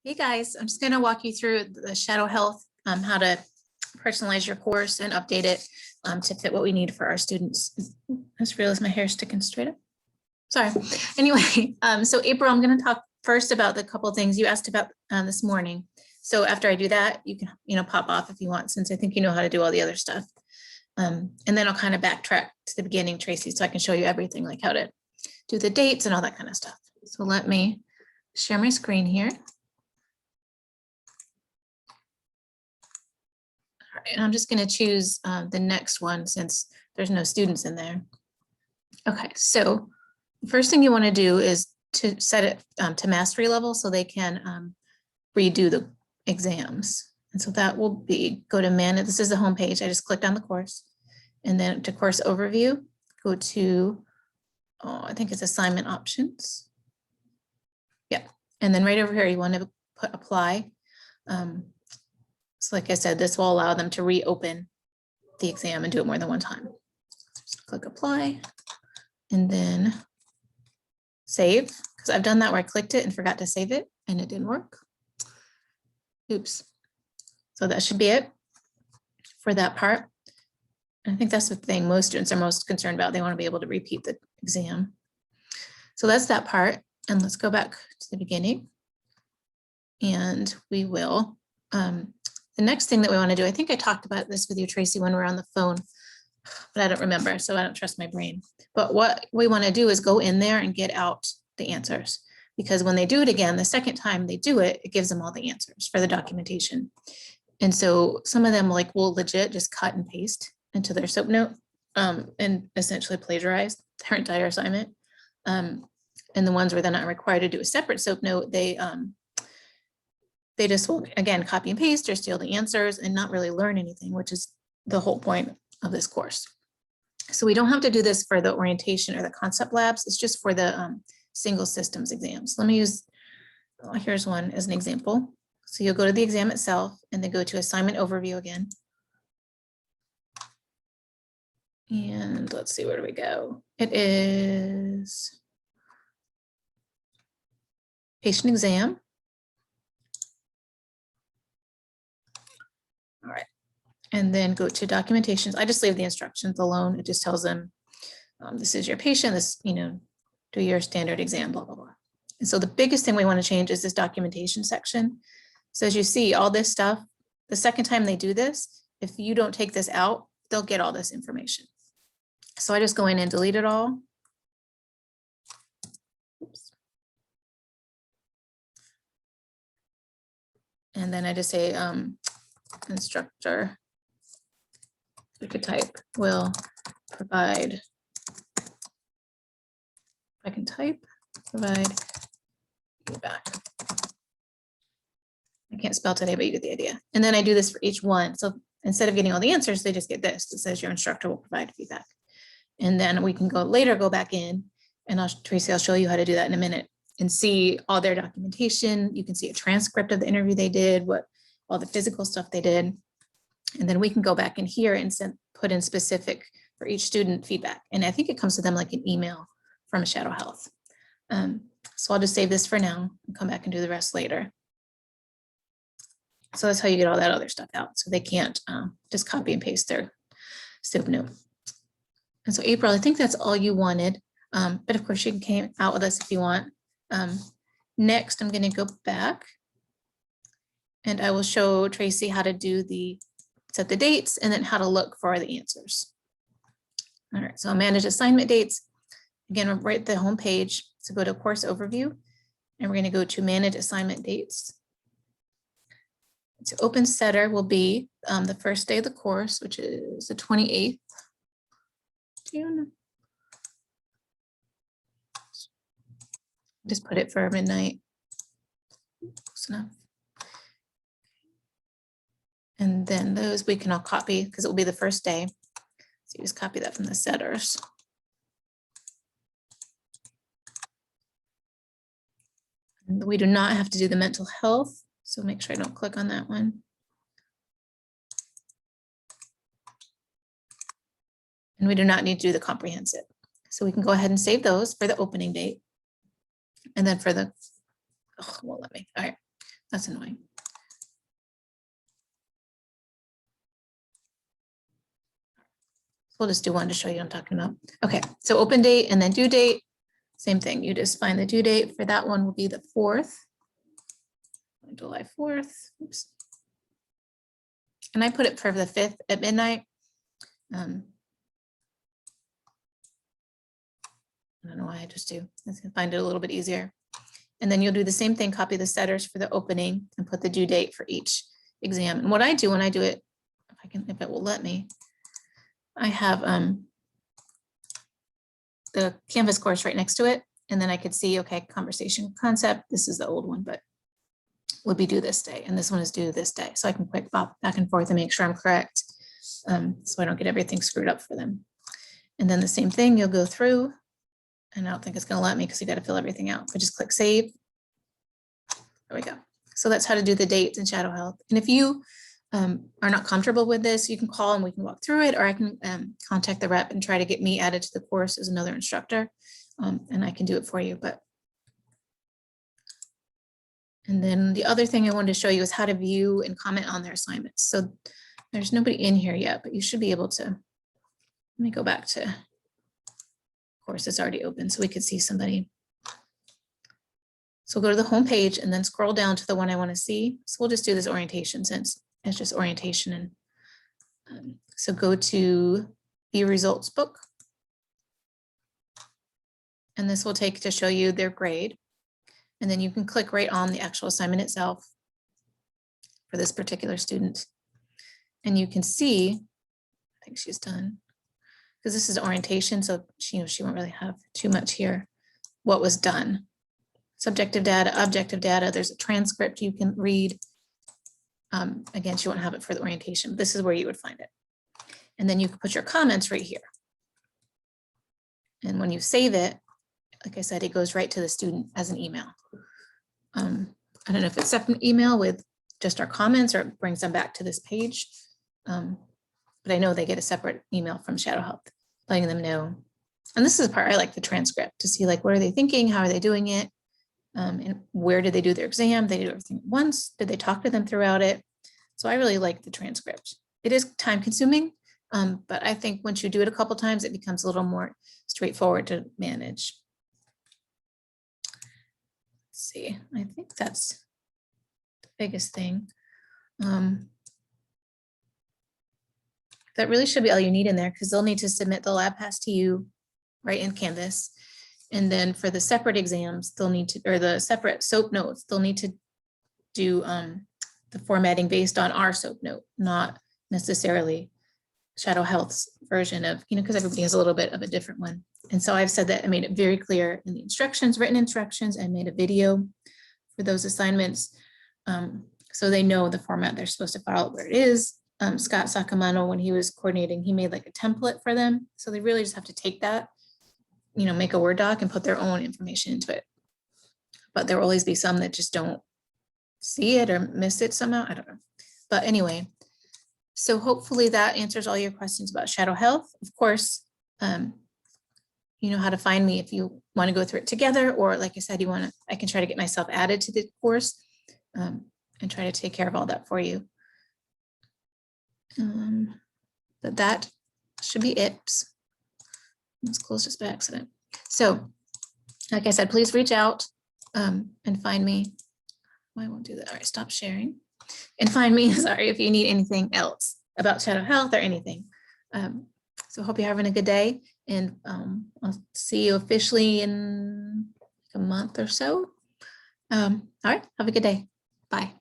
Hey guys, I'm just going to walk you through the Shadow Health, how to personalize your course and update it to fit what we need for our students. I just realized my hair is sticking straight up. Sorry. Anyway, so April, I'm going to talk first about the couple of things you asked about this morning. So after I do that, you can pop off if you want, since I think you know how to do all the other stuff. And then I'll kind of backtrack to the beginning, Tracy, so I can show you everything, like how to do the dates and all that kind of stuff. So let me share my screen here. All right, and I'm just going to choose the next one since there's no students in there. Okay, so the first thing you want to do is to set it to mastery level so they can redo the exams. And so that will be, go to manage, this is the home page. I just clicked on the course and then to course overview, go to, I think it's assignment options. Yeah, and then right over here, you want to put apply. So like I said, this will allow them to reopen the exam and do it more than one time. Just click apply and then save, because I've done that where I clicked it and forgot to save it and it didn't work. Oops. So that should be it for that part. And I think that's the thing most students are most concerned about. They want to be able to repeat the exam. So that's that part. And let's go back to the beginning. And we will, the next thing that we want to do, I think I talked about this with you, Tracy, when we were on the phone, but I don't remember, so I don't trust my brain. But what we want to do is go in there and get out the answers, because when they do it again, the second time they do it, it gives them all the answers for the documentation. And so some of them will legit just cut and paste into their SOAP note and essentially plagiarize their entire assignment. And the ones where they're not required to do a separate SOAP note, they just will, again, copy and paste or steal the answers and not really learn anything, which is the whole point of this course. So we don't have to do this for the orientation or the concept labs. It's just for the single systems exams. Let me use, here's one as an example. So you'll go to the exam itself and then go to assignment overview again. And let's see, where do we go? It is patient exam. All right, and then go to documentations. I just leave the instructions alone. It just tells them, this is your patient, this, do your standard exam, blah, blah, blah. And so the biggest thing we want to change is this documentation section. So as you see, all this stuff, the second time they do this, if you don't take this out, they'll get all this information. So I just go in and delete it all. Oops. And then I just say, instructor, we could type, will provide, I can type, provide feedback. I can't spell today, but you get the idea. And then I do this for each one. So instead of getting all the answers, they just get this. It says your instructor will provide feedback. And then we can go back in, and Tracy, I'll show you how to do that in a minute and see all their documentation. You can see a transcript of the interview they did, all the physical stuff they did. And then we can go back in here and put in specific for each student feedback. And I think it comes to them like an email from Shadow Health. So I'll just save this for now and come back and do the rest later. So that's how you get all that other stuff out. So they can't just copy and paste their SOAP note. And so April, I think that's all you wanted. But of course you can come out with us if you want. Next, I'm going to go back and I will show Tracy how to do set the dates and then how to look for the answers. All right, so I'll manage assignment dates. Again, we're right at the home page. So go to course overview and we're going to go to manage assignment dates. So open setter will be the first day of the course, which is the 28th June. Just put it for midnight. Close enough. And then those we can all copy because it will be the first day. So you just copy that from the setters. And we do not have to do the mental health. So make sure I don't click on that one. And we do not need to do the comprehensive. So we can go ahead and save those for the opening date. And then for the, oh, won't let me. All right. That's annoying. We'll just do one to show you what I'm talking about. Okay, so open date and then due date, same thing. You just find the due date for that one will be the 4th, July 4th. Oops. And I put it for the 5th at midnight. I don't know why I just do. I can find it a little bit easier. And then you'll do the same thing, copy the setters for the opening and put the due date for each exam. And what I do when I do it, if it will let me, I have the Canvas course right next to it. And then I could see, okay, conversation concept. This is the old one, but would be due this day. And this one is due this day. So I can quick pop back and forth and make sure I'm correct. So I don't get everything screwed up for them. And then the same thing, you'll go through, and I don't think it's going to let me because you got to fill everything out. But just click save. There we go. So that's how to do the dates in Shadow Health. And if you are not comfortable with this, you can call and we can walk through it, or I can contact the rep and try to get me added to the course as another instructor, and I can do it for you. And then the other thing I wanted to show you is how to view and comment on their assignments. So there's nobody in here yet, but you should be able to, let me go back to course is already open so we could see somebody. So go to the home page and then scroll down to the one I want to see. So we'll just do this orientation since it's just orientation. And so go to view results book. And this will take to show you their grade. And then you can click right on the actual assignment itself for this particular student. And you can see, I think she's done, because this is orientation, so she won't really have too much here, what was done. Subjective data, objective data, there's a transcript you can read. Again, she won't have it for the orientation. This is where you would find it. And then you can put your comments right here. And when you save it, like I said, it goes right to the student as an email. I don't know if it's separate email with just our comments or it brings them back to this page. But I know they get a separate email from Shadow Health letting them know. And this is the part I like, the transcript, to see like, what are they thinking? How are they doing it? And where did they do their exam? They did everything at once. Did they talk to them throughout it? So I really like the transcript. It is time consuming, but I think once you do it a couple times, it becomes a little more straightforward to manage. Let's see, I think that's the biggest thing. That really should be all you need in there, because they'll need to submit the lab pass to you right in Canvas. And then for the separate exams, they'll need to, or the separate SOAP notes, they'll need to do the formatting based on our SOAP note, not necessarily Shadow Health's version of, because everybody has a little bit of a different one. And so I've said that I made it very clear in the instructions, written instructions. I made a video for those assignments. So they know the format they're supposed to follow, where it is. Scott Sacamano, when he was coordinating, he made like a template for them. So they really just have to take that, make a Word doc and put their own information into it. But there will always be some that just don't see it or miss it somehow. I don't know. But anyway, so hopefully that answers all your questions about Shadow Health. Of course, you know how to find me if you want to go through it together, or like I said, I can try to get myself added to the course and try to take care of all that for you. But that should be it. Let's close this by accident. So, like I said, please reach out and find me. Oh, I won't do that. All right, stop sharing and find me. Sorry, if you need anything else about Shadow Health or anything. So hope you're having a good day, and I'll see you officially in a month or so. All right, have a good day. Bye.